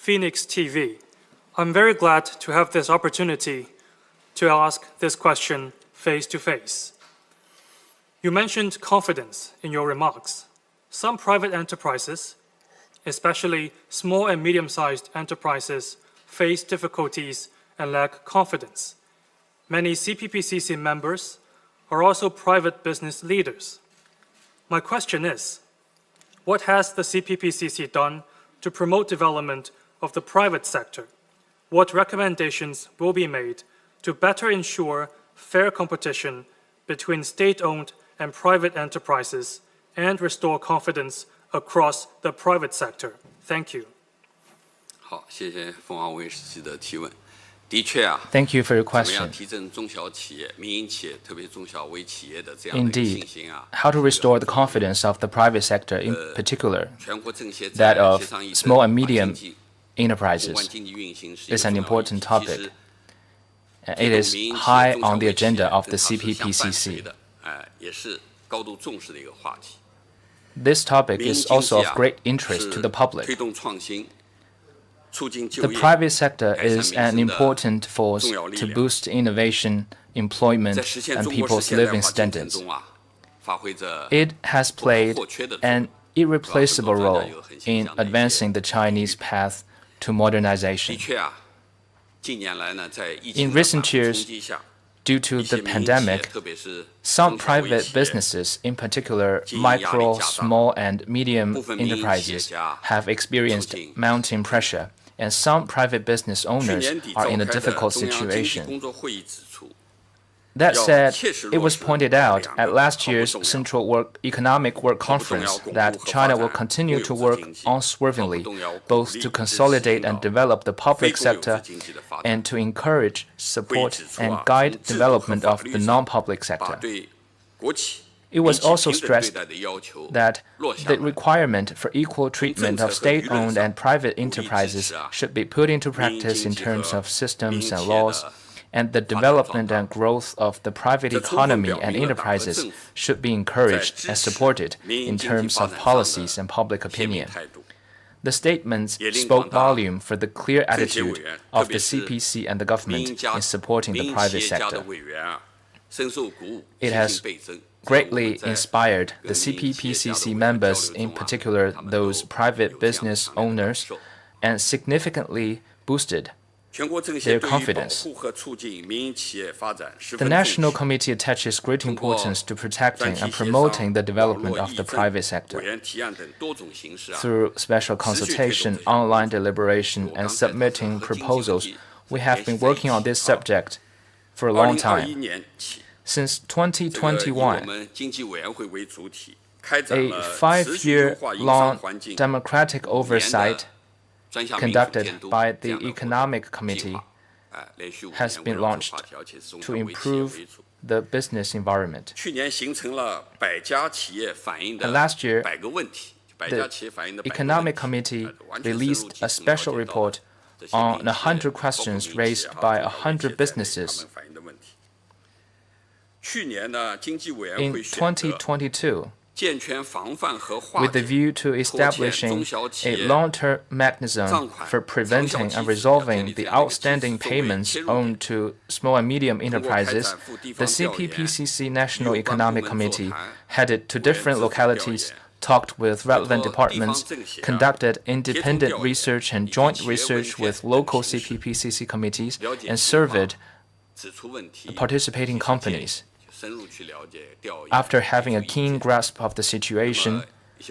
Phoenix TV. I'm very glad to have this opportunity to ask this question face to face. You mentioned confidence in your remarks. Some private enterprises, especially small and medium-sized enterprises, face difficulties and lack confidence. Many CPPCC members are also private business leaders. My question is, what has the CPPCC done to promote development of the private sector? What recommendations will be made to better ensure fair competition between state-owned and private enterprises and restore confidence across the private sector? Thank you. 好，谢谢凤凰卫视记者提问。的确啊， Thank you for your 怎么 question. 样提振中小企业、民营企业，特别中小微企业的这样的一个信 Indeed, 心啊？ how to restore the confidence of the private sector, in particular 全国政协 that 在 of 协商议 small and 宏观 medium 经济 enterprises, 经济运行是一个 is an 重要议 important 题 topic. 其实 It is 民营企业 high 中小 on the 微企业 agenda of 跟 the 它是相伴随 CPPCC. 的，也是高度重视的一个话题。 This topic 民营 is 经 also 济 of 啊 great interest to 是 the public. 推动创新、促进就 The 业、 private sector 改善 is 民 an 生的 important force 重要力 to 量。 boost innovation, 在 employment, 实现 and 中国式 people's 现代 living 化进程 standards. 中啊，发挥着 It has 不可 played 或缺的作 an 用。 irreplaceable role 有很形 in 象的一些 advancing the Chinese path to 的 modernization. 确啊，近年来呢，在疫 In 情的 recent 反复 years, 冲击下， Due to 一些 the 民营企业， pandemic, 特别是 some 中小微 private 企业 businesses, in particular 经营压力 micro, 加大， small, and medium 部分民营企业 enterprises, 家 have experienced 处境 mounting pressure, and some private business 去 owners 年底 are 召 in a 开的 difficult 中央经济 situation. 工作会议指出， That 要 said, 切实 it 落 was 实 pointed out 两 at 个 last 毫不 year's 动摇 Central Economic Work 毫不动摇 Conference 巩固 that 和 China 发 will 展 continue 国 to 有制 work 经济， unswervingly 毫不动摇鼓 both 励 to 支持 consolidate 引导 and develop the 非 public 国有制 sector 经济的发展。 and to encourage, 会议 support, 指出 and 啊， guide 从制度和 development 法 of 律 the 上 non-public 把 sector. 对国企 It was 民企 also 平等对 stressed 待的要求 that 落下 the 来。 requirement for equal treatment of state-owned and private enterprises should be put into practice in terms of systems and laws, and the development and growth of the private economy and enterprises should be encouraged and supported in terms of policies and public 贴民 opinion. 态度， The statements 也令 spoke 广大 volume for the clear 政协委 attitude 员，特 of 别 the 是 CPC and the 民 government 营家 in supporting 民 the 营企 private 业家的 sector. 委员啊，深受鼓舞， It 信 has 心倍增。 greatly 在我们在 inspired the 跟民营企业家的 CPPCC 委员交 members, 流 in 中啊， particular 他们都 those private 有这样 business 强烈的感 owners, 受。 and significantly boosted 全国政协 their 对于保 confidence. 护和促进民营企业发展十 The 分重 National 视。 Committee attaches great importance to 专 protecting 题 and 协 promoting 商、 the 网 development 络 of 议 the 政、 private 委 sector 员提案等多种形式啊， through special 持续推动 consultation, 这项 online deliberation, 我 and 刚才谈的 submitting 和经济问 proposals. 题 We 联 have 系 been 在一 working on 起 this 啊。 subject for a long 2021 time. 年起， Since 这个以我 2021, 们经济委员会为主体，开展 a 了持续优化营商 5-year-long 环境 democratic 5年 oversight 的专项民主 conducted 监督 by 这 the 样的活动 Economic 计 Committee 划，连续5 has 年 been 围绕 launched 这话题，而且是中 to 小微企业 improve 为主。 the business environment. 去年形成了100家企业反映的 And last year, 100个问题，100 the 家企业反映的100个问 Economic 题 Committee 完全深入 released 提 a 升 special 了解到 report 这些民 on 营企业 100 包括 questions 民营企业 raised 啊 by 中小微企业 100在内 businesses. 他们反映的问题。去年呢，经济委员 In 会选择2022, 健全防范和化 with the 解 view to establishing a long-term mechanism for preventing and resolving the outstanding payments owed to small and medium enterprises, the CPPCC National Economic Committee headed to different localities, talked with relevant departments, conducted independent research and joint research with local CPPCC committees, and surveyed 指出问题 participating companies. 深入去了解调研 After having a keen grasp of the situation,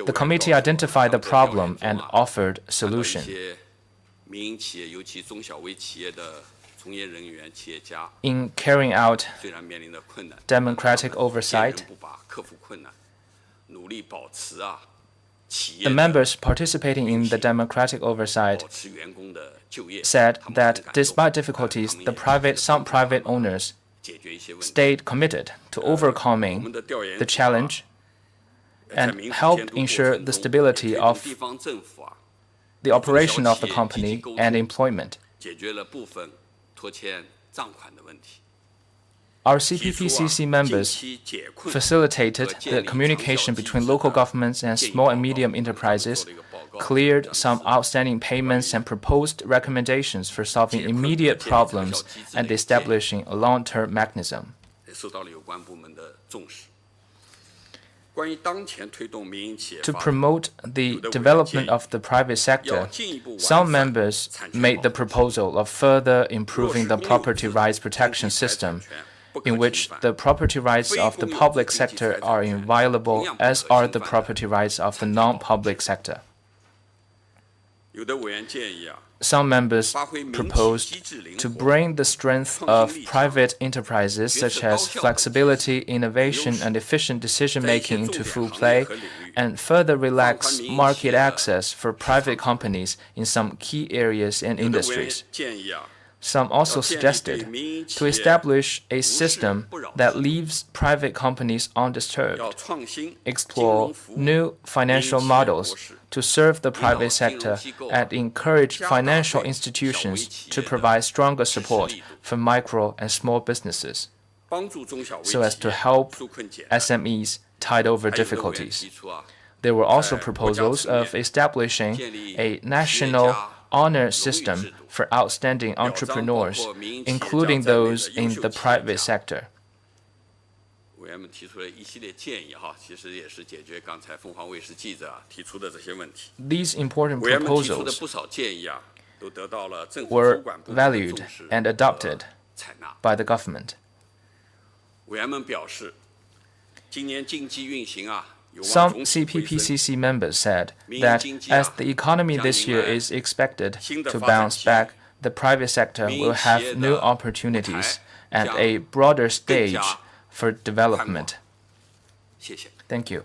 the committee identified the problem and offered 一 solution. 些民营企业，尤其中小微企业的从业人员、企业家， In carrying out 虽然面临着困难 democratic 但他们 oversight, 坚韧不拔，克服困难，努力保持企业 the 的 members participating in the democratic oversight 保持员工的就业， said 他们 that 很感动 despite difficulties, some private owners 解决一些问题。 stayed committed to 我 overcoming 们的调研 the 指出啊 challenge 在 and 民主监 helped 督过 ensure 程 the 中 stability 也推动 of 地方政府啊 the operation of the company and employment. 解决了部分拖欠账款的问题。 Our 提出啊 CPPCC 近 members 期解困 facilitated 和建 the 立长效 communication 机 between 制 local 的 governments and 建议 small 报 and 告 medium 我们刚才做 enterprises 了一个报告 cleared some outstanding payments and proposed recommendations for solving immediate problems and establishing a long-term mechanism. To promote the development of the private sector, some members made the proposal of further improving the property rights protection system, in which the property rights of the public sector are inviolable, as are the property rights of the non-public sector. Some members proposed to bring the strength of private enterprises, such as flexibility, innovation, and efficient decision-making into full play, and further relax market access for private companies in some key areas and industries. Some also suggested to establish a system that leaves private companies undisturbed, explore new financial models to serve the private sector, and encourage financial institutions to provide stronger support for micro and small businesses, so as to help SMEs tide over difficulties. There were also proposals of establishing a national honor system for outstanding entrepreneurs, including those in the private sector. These important proposals were valued and adopted by the government. Some CPPCC members said that as the economy this year is expected to bounce back, the private sector will have new opportunities and a broader stage for development. Thank you.